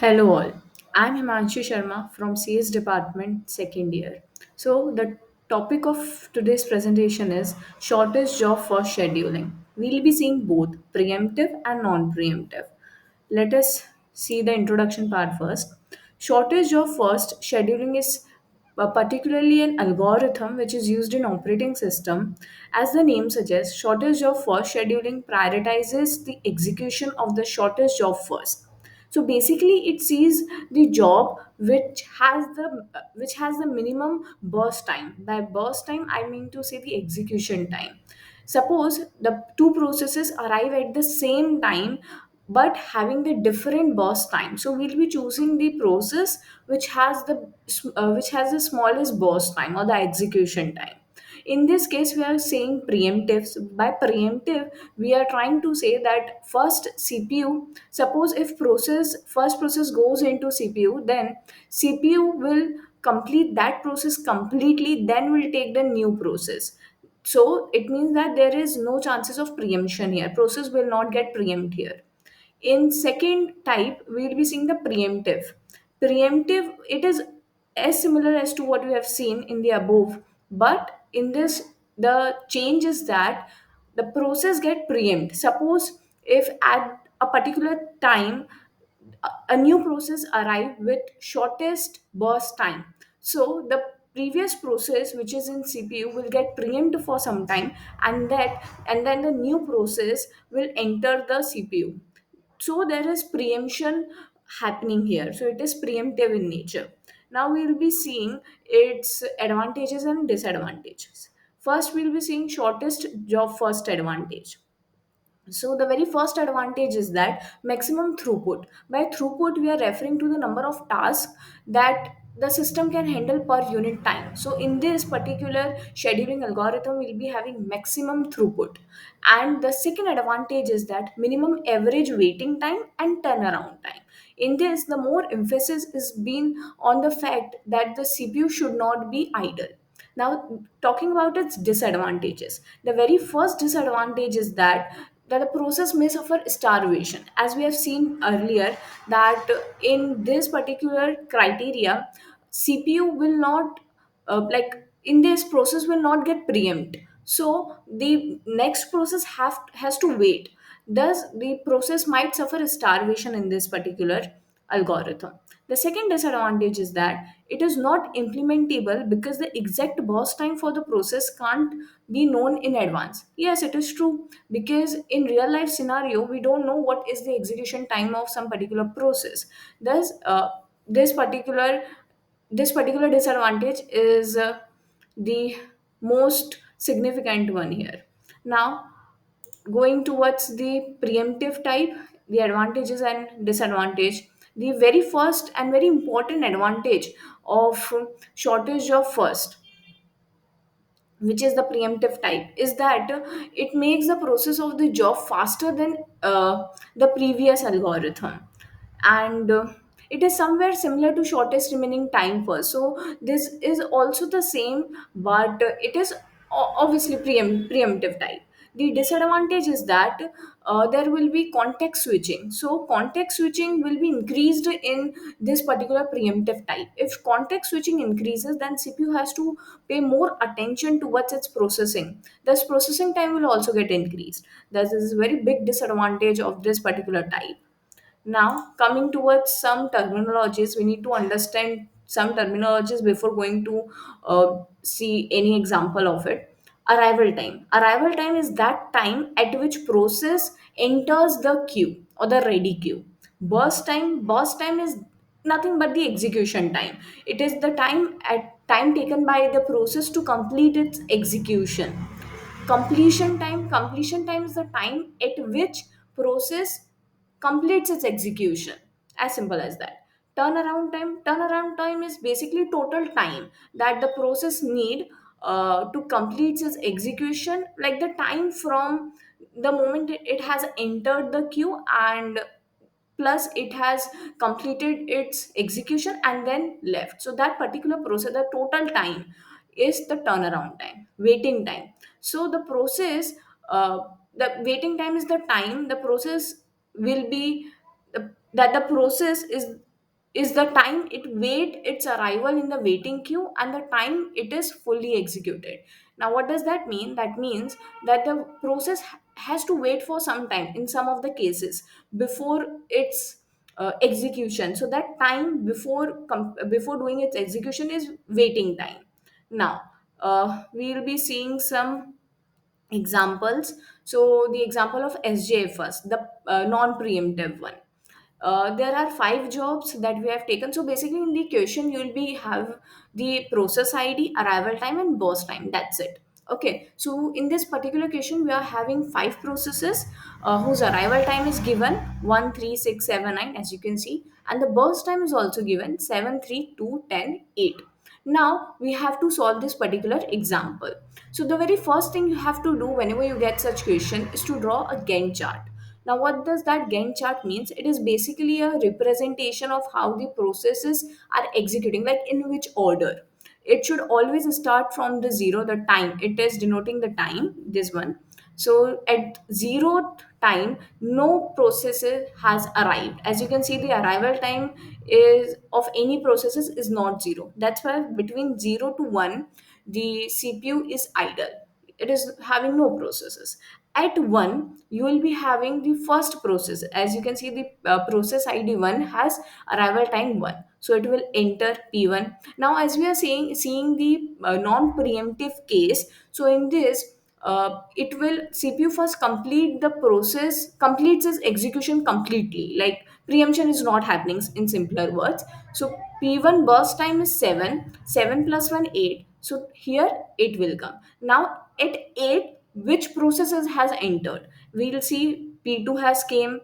Hello all. I'm Himanshu Sharma from CS Department second year. So the topic of today's presentation is shortest job for scheduling. We'll be seeing both preemptive and non-preemptive. Let us see the introduction part first. Shortest job first scheduling is particularly an algorithm which is used in operating system. As the name suggests, shortest job first scheduling prioritizes the execution of the shortest job first. So basically it sees the job which has the minimum burst time. By burst time I mean to say the execution time. Suppose the two processes arrive at the same time but having the different burst time, so we'll be choosing the process which has the smallest burst time or the execution time. In this case we are saying preemptive. So by preemptive we are trying to say that first cpu, suppose if process first process goes into cpu, then cpu will complete that process completely, then will take the new process. So it means that there is no chances of preemption here, process will not get preempt here. In second type we'll be seeing the preemptive. It is as similar as to what we have seen in the above, but in this the change is that the process get preempt. Suppose if at a particular time a new process arrive with shortest burst time, so the previous process which is in cpu will get preempt for some time, and then the new process will enter the cpu. So there is preemption happening here, so it is preemptive in nature. Now we will be seeing its advantages and disadvantages. First we'll be seeing shortest job first advantage. So the very first advantage is that maximum throughput. By throughput, we are referring to the number of tasks that the system can handle per unit time. So in this particular scheduling algorithm, we'll be having maximum throughput. And the second advantage is that minimum average waiting time and turnaround time. In this, the more emphasis is being on the fact that the CPU should not be idle. Now, talking about its disadvantages, the very first disadvantage is that the process may suffer starvation. As we have seen earlier, that in this particular criteria, CPU will not like in this process will not get preempt. So the next process has to wait. Thus, the process might suffer starvation in this particular algorithm. The second disadvantage is that it is not implementable because the exact burst time for the process can't be known in advance. Yes, it is true, because in real life scenario we don't know what is the execution time of some particular process. Thus, this particular this particular disadvantage is the most significant one here. Now, going towards the preemptive type, the advantages and disadvantage. The very first and very important advantage of shortage of first, which is the preemptive type, is that it makes the process of the job faster than the previous algorithm. And it is somewhere similar to shortest remaining time first. So this is also the same, but it is obviously preemptive type. The disadvantage is that there will be context switching. So context switching will be increased in this particular preemptive type. If context switching increases, then CPU has to pay more attention towards its processing. Thus processing time will also get increased. Thus this is a very big disadvantage of this particular type. Now, coming towards some terminologies, we need to understand some terminologies before going to see any example of it. Arrival time. Arrival time is that time at which process enters the queue or the ready queue. Burst time. Burst time is nothing but the execution time. It is the time taken by the process to complete its execution. Completion time is the time at which process completes its execution. As simple as that. Turnaround time is basically total time that the process need to complete its execution, like the time from the moment it has entered the queue and plus it has completed its execution and then left. So that particular process, the total time is the turnaround time, waiting time. So the process, uh, the waiting time is the time the process will be that the process is is the time it wait its arrival in the waiting queue and the time it is fully executed. Now what does that mean? That means that the process has to wait for some time in some of the cases before its execution. So that time before doing its execution is waiting time. Now we'll be seeing some examples. So the example of SJF first, the non-preemptive one. There are five jobs that we have taken. So basically, in the question, you'll be have the process ID, arrival time, and burst time. That's it. Okay. So in this particular question, we are having five processes whose arrival time is given 1, 3, 6, 7, 9, as you can see, and the burst time is also given 7, 3, 2, 10, 8. Now we have to solve this particular example. So the very first thing you have to do whenever you get such question is to draw a Gantt chart. Now what does that Gantt chart means? It is basically a representation of how the processes are executing, like in which order. It should always start from the zero, the time. It is denoting the time, this one. So at zero time, no processes has arrived. As you can see, the arrival time is of any processes is not zero. That's why between 0 to 1, the CPU is idle. It is having no processes. At 1, you will be having the first process. As you can see, the process ID 1 has arrival time 1. So it will enter P1. Now, as we are seeing the non-preemptive case, so in this, it will CPU first complete the process, completes its execution completely. Like preemption is not happening in simpler words. So P1 burst time is 7, 7 plus 1, 8. So here 8 will come. Now at 8, which processes has entered? We'll see P2 has came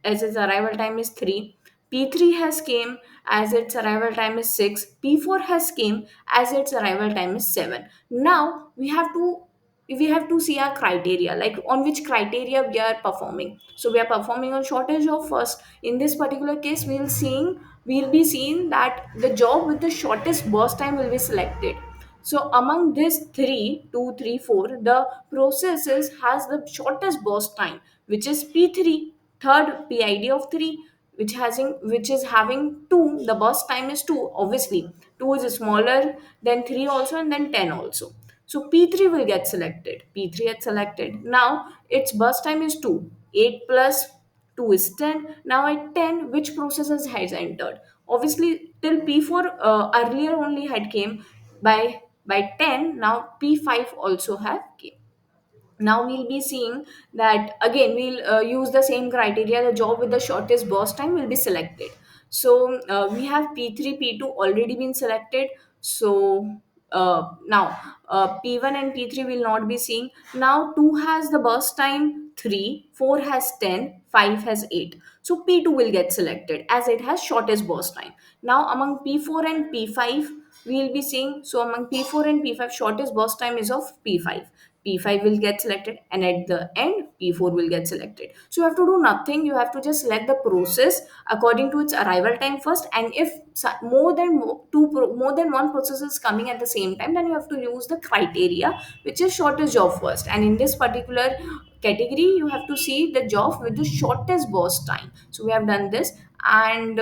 as its arrival time is 3. P3 has came as its arrival time is 6. P4 has came as its arrival time is 7. Now we have to see our criteria, like on which criteria we are performing. So we are performing on shortage of first. In this particular case, we'll be seeing that the job with the shortest burst time will be selected. So among these three, two, three, four, the processes has the shortest burst time, which is P3, third PID of 3, which is having 2. The burst time is 2. Obviously, 2 is smaller than 3 also, and then 10 also. So P3 will get selected. P3 gets selected. Now its burst time is 2. 8 plus 2 is 10. Now at 10, which processes has entered? Obviously, till P4 earlier only had came. By 10, now P5 also have came. Now we'll be seeing that again we'll use the same criteria. The job with the shortest burst time will be selected. So we have P3, P2 already been selected. So now P1 and P3 will not be seeing. Now 2 has the burst time 3, 4 has 10, 5 has 8. So P2 will get selected as it has shortest burst time. Now among P4 and P5 we'll be seeing, so among P4 and P5 shortest burst time is of P5. P5 will get selected, and at the end P4 will get selected. So you have to do nothing. You have to just select the process according to its arrival time first, and if more than one process is coming at the same time, then you have to use the criteria which is shortest job first. And in this particular category, you have to see the job with the shortest burst time. So we have done this. And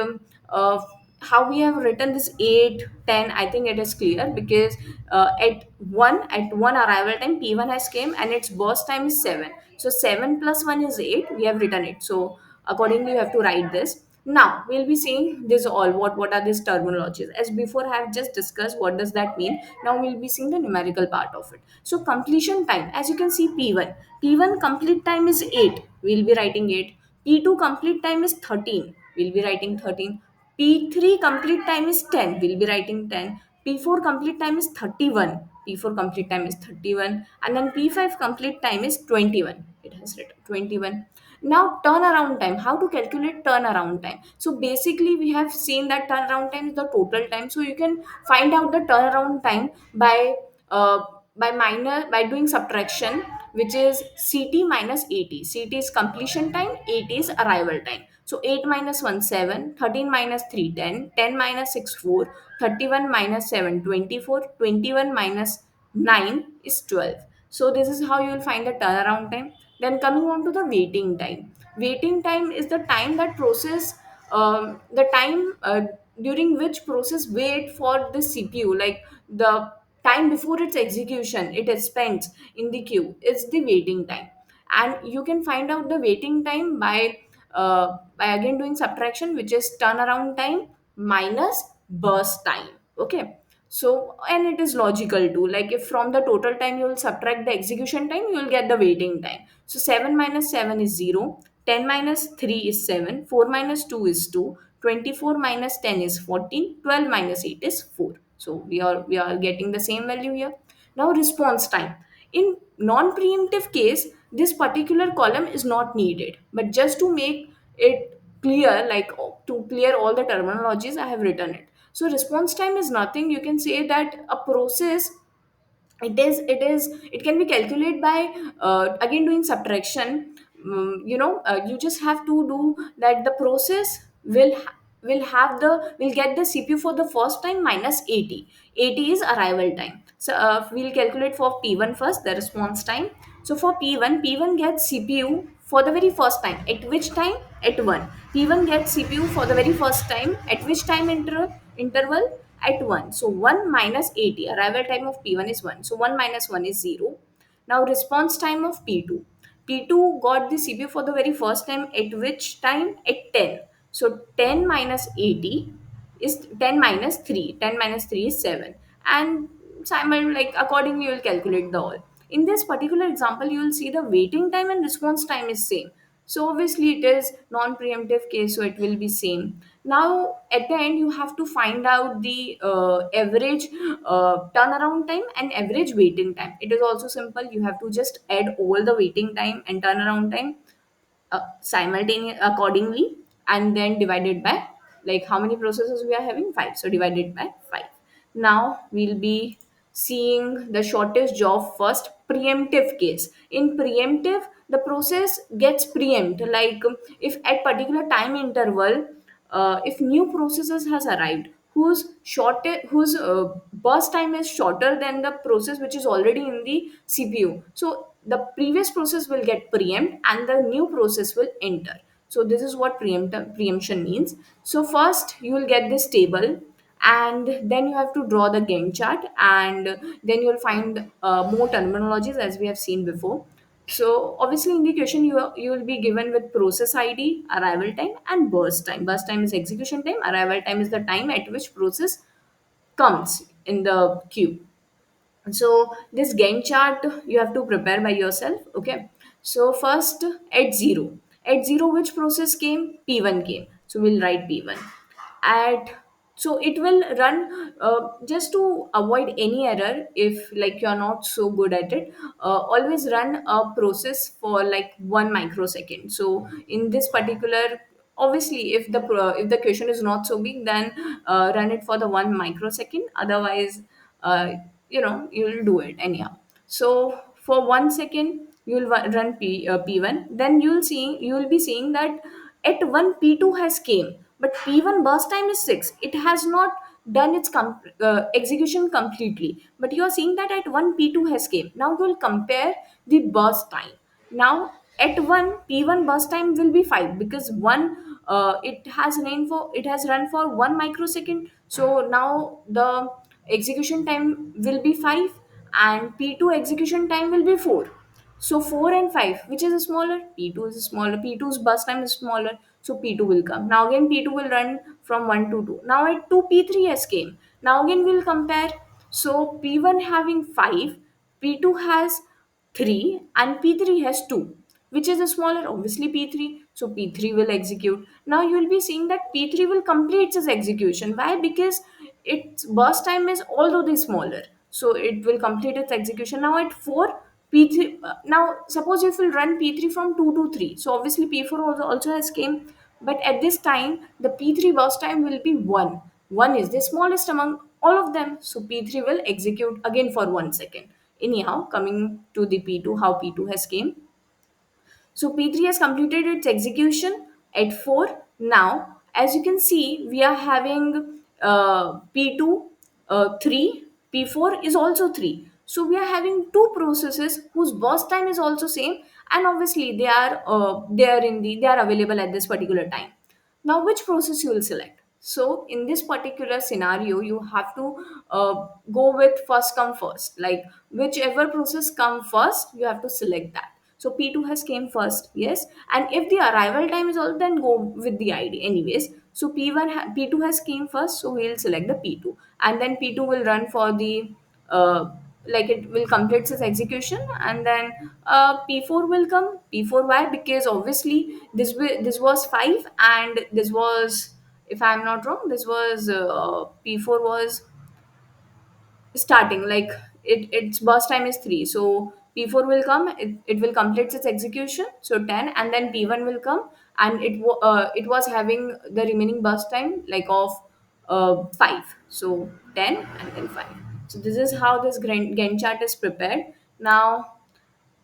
how we have written this 8, 10, I think it is clear, because at one arrival time P1 has came and its burst time is 7. So 7 plus 1 is 8. We have written it. So accordingly you have to write this. Now we'll be seeing this all, what are these terminologies. As before I have just discussed what does that mean. Now we'll be seeing the numerical part of it. So completion time, as you can see, P1 complete time is 8. We'll be writing 8. P2 complete time is 13. We'll be writing 13. P3 complete time is 10. We'll be writing 10. P4 complete time is 31. P4 complete time is 31. And then P5 complete time is 21. It has written 21. Now turnaround time. How to calculate turnaround time? So basically we have seen that turnaround time is the total time. So you can find out the turnaround time uh, by doing subtraction, which is CT minus AT. CT is completion time, AT is arrival time. So 8 minus 1, 7, 13 minus 3, 10, 10 minus 6, 4, 31 minus 7, 24, 21 minus 9 is 12. So this is how you will find the turnaround time. Then coming on to the waiting time. Waiting time is the time that process, the time during which process wait for the CPU, like the time before its execution it is spent in the queue is the waiting time. And you can find out the waiting time by again doing subtraction, which is turnaround time minus burst time. Okay, so and it is logical too, like if from the total time you will subtract the execution time, you will get the waiting time. So 7 minus 7 is 0, 10 minus 3 is 7, 4 minus 2 is 2, 24 minus 10 is 14, 12 minus 8 is 4. So we are getting the same value here. Now response time. In non-preemptive case, this particular column is not needed, but just to make it clear, like to clear all the terminologies, I have written it. So response time is nothing. You can say that a process, it can be calculated by again doing subtraction. You just have to do that. The process will get the CPU for the first time minus 80. 80 is arrival time. So we'll calculate for P1 first, the response time. So for P1 gets CPU for the very first time. At which time? At 1. P1 gets CPU for the very first time. At which time interval? At 1. So 1 minus 80. Arrival time of P1 is 1. So 1 minus 1 is 0. Now response time of P2. P2 got the CPU for the very first time at which time? At 10. So 10 minus 80 is 10 minus 3. 10 minus 3 is 7. And Simon, like accordingly, you will calculate the all. In this particular example, you will see the waiting time and response time is same. So obviously it is non-preemptive case, so it will be same. Now at the end, you have to find out the average turnaround time and average waiting time. It is also simple. You have to just add all the waiting time and turnaround time simultaneous accordingly, and then divided by, like how many processes we are having, 5, so divided by 5. Now we'll be seeing the shortest job first, preemptive case. In preemptive, the process gets preempt, like if at particular time interval, if new processes has arrived whose burst time is shorter than the process which is already in the CPU, so the previous process will get preempt and the new process will enter. So this is what preemption means. So first you will get this table, and then you have to draw the Gantt chart, and then you will find more terminologies as we have seen before. So obviously in the question you will be given with process ID, arrival time, and burst time. Burst time is execution time. Arrival time is the time at which process comes in the queue. So this Gantt chart you have to prepare by yourself. Okay. So first at zero. At zero, which process came? P1 came. So we'll write P1. At So it will run just to avoid any error. If like you're not so good at it, always run a process for like 1 microsecond. So in this particular, obviously if the question is not so big, then run it for the 1 microsecond. Otherwise, uh, you'll do it anyhow. So for 1 second you'll run P1. Then you'll be seeing that at 1 P2 has came, but P1 burst time is 6. It has not done its execution completely, but you are seeing that at 1 P2 has came. Now we'll compare the burst time. Now at 1 P1 burst time will be 5, because 1 it has run for 1 microsecond. So now the execution time will be 5, and P2 execution time will be 4. So 4 and 5, which is smaller? P2 is smaller. P2's bus time is smaller. So P2 will come. Now again P2 will run from 1 to 2. Now at 2 P3 has came. Now again we'll compare. So P1 having 5, P2 has 3, and P3 has 2. Which is the smaller? Obviously P3. So P3 will execute. Now you will be seeing that P3 will complete its execution. Why? Because its burst time is although the smaller. So it will complete its execution. Now at 4, P3, now suppose if we run P3 from 2 to 3. So obviously P4 also has came. But at this time, the P3 burst time will be 1. 1 is the smallest among all of them. So P3 will execute again for 1 second. Anyhow, coming to the P2, how P2 has came. So P3 has completed its execution at 4. Now, as you can see, we are having P2 3, P4 is also 3. So we are having two processes whose burst time is also same, and obviously they are available at this particular time. Now, which process you will select? So in this particular scenario, you have to go with first come first. Like whichever process come first, you have to select that. So P2 has came first, yes. And if the arrival time is all, then go with the ID. Anyways, so P2 has came first, so we'll select the P2, and then P2 will run for the uh, like it will complete its execution, and then P4 will come. P4, why? Because obviously this was 5, and this was, if I'm not wrong, this was P4 was starting, like its burst time is 3, so P4 will come, it will complete its execution, so 10, and then P1 will come, and it was having the remaining burst time like of 5, so 10 and then 5. So this is how this Gantt chart is prepared. Now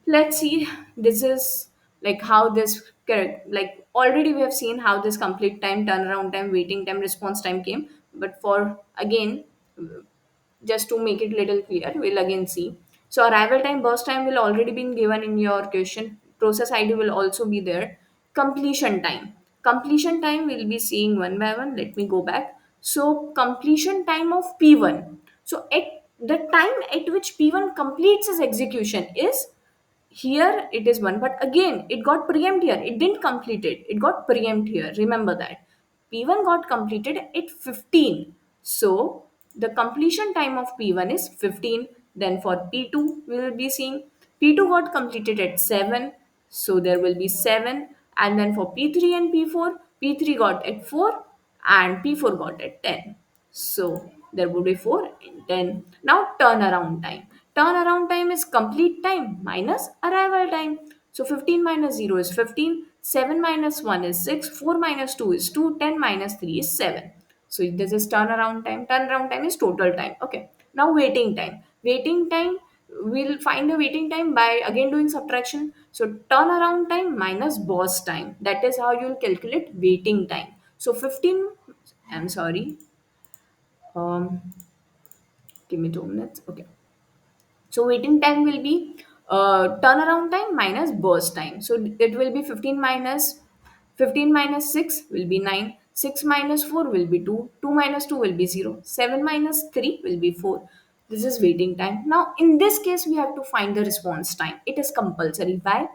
let's see, this is like how this correct, like already we have seen how this complete time, turnaround time, waiting time, response time came, but for again, just to make it little clear, we'll again see. So arrival time, burst time will already been given in your question, process ID will also be there. Completion time we'll be seeing one by one. Let me go back. So completion time of P1, so at the time at which P1 completes its execution is, here it is 1, but again it got preempt here, it didn't complete it, it got preempt here, remember that. P1 got completed at 15, so the completion time of P1 is 15. Then for P2 we will be seeing, P2 got completed at 7, so there will be 7. And then for P3 and P4, P3 got at 4 and P4 got at 10, so there would be 4 and 10. Now turnaround time. Turnaround time is complete time minus arrival time. So 15 minus 0 is 15, 7 minus 1 is 6, 4 minus 2 is 2, 10 minus 3 is 7. So this is turnaround time. Turnaround time is total time. Okay. Now waiting time. Waiting time, we'll find the waiting time by again doing subtraction. So turnaround time minus burst time. That is how you'll calculate waiting time. So 15, I'm sorry. Um, Give me 2 minutes. Okay. So waiting time will be turnaround time minus burst time. So it will be 15 minus 6 will be 9. 6 minus 4 will be 2. 2 minus 2 will be 0. 7 minus 3 will be 4. This is waiting time. Now in this case we have to find the response time. It is compulsory. Why?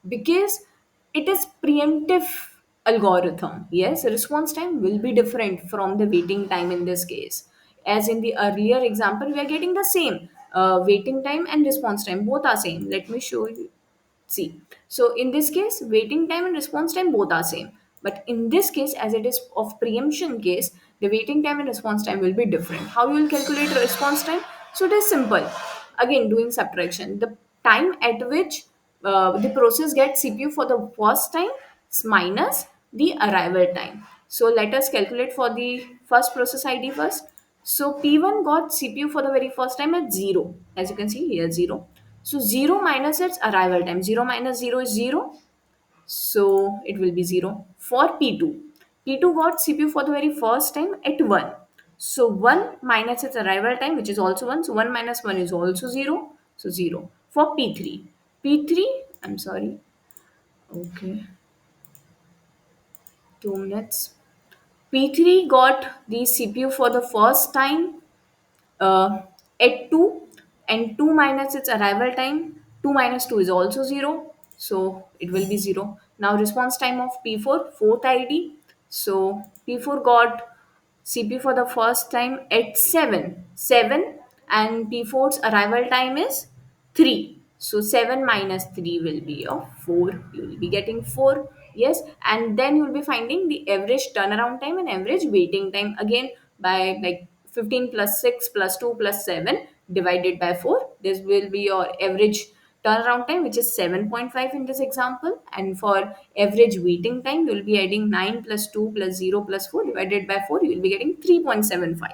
Because it is preemptive algorithm. Yes, response time will be different from the waiting time in this case. As in the earlier example, we are getting the same waiting time and response time, both are same. Let me show you. See, so in this case, waiting time and response time both are same. But in this case, as it is of preemption case, the waiting time and response time will be different. How you will calculate response time? So it is simple. Again, doing subtraction. The time at which the process gets CPU for the first time is minus the arrival time. So let us calculate for the first process ID first. So P1 got CPU for the very first time at 0. As you can see here, 0. So 0 minus its arrival time. 0 minus 0 is 0. So it will be 0. For P2, P2 got CPU for the very first time at 1. So 1 minus its arrival time, which is also 1. So 1 minus 1 is also 0. So 0. For P3, P3, I'm sorry. Okay, 2 minutes. P3 got the CPU for the first time uh, at 2, and 2 minus its arrival time, 2 minus 2 is also 0, so it will be 0. Now response time of P4, fourth ID. So P4 got CP for the first time at 7, and P4's arrival time is 3. So 7 minus 3 will be of 4. You will be getting 4. Yes, and then you will be finding the average turnaround time and average waiting time again by like 15 plus 6 plus 2 plus 7 divided by 4. This will be your average turnaround time, which is 7.5 in this example, and for average waiting time you will be adding 9 plus 2 plus 0 plus 4 divided by 4, you will be getting 3.75.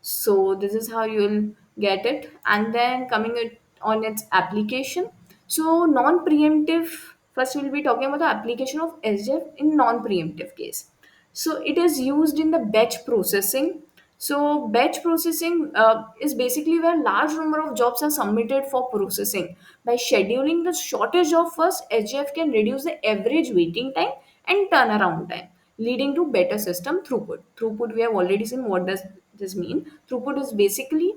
So this is how you will get it. And then coming it on its application. So non-preemptive, first we'll be talking about the application of SGF in non-preemptive case. So it is used in the batch processing. So batch processing is basically where large number of jobs are submitted for processing. By scheduling the shortage of first, SGF can reduce the average waiting time and turnaround time. leading to better system throughput. Throughput, we have already seen what does this mean. Throughput is basically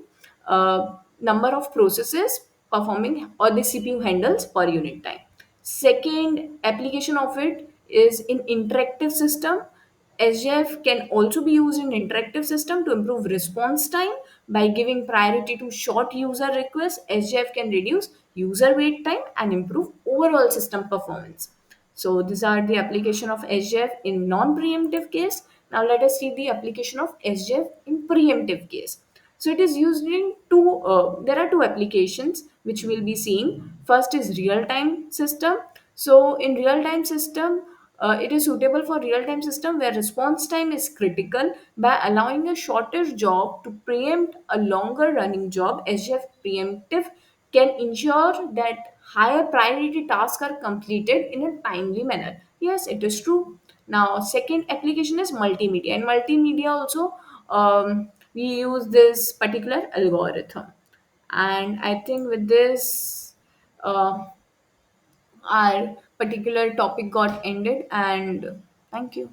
number of processes performing or the CPU handles per unit time. Second application of it is in interactive system. SJF can also be used in interactive system to improve response time by giving priority to short user requests. SJF can reduce user wait time and improve overall system performance. So these are the application of SJF in non-preemptive case. Now let us see the application of SJF in preemptive case. So it is used in two, there are two applications which we'll be seeing. First is real-time system. So in real-time system, it is suitable for real-time system where response time is critical. By allowing a shorter job to preempt a longer running job, SGF preemptive can ensure that higher priority tasks are completed in a timely manner. Yes, it is true. Now, second application is multimedia. In multimedia also, we use this particular algorithm. And I think with this, our particular topic got ended. And thank you.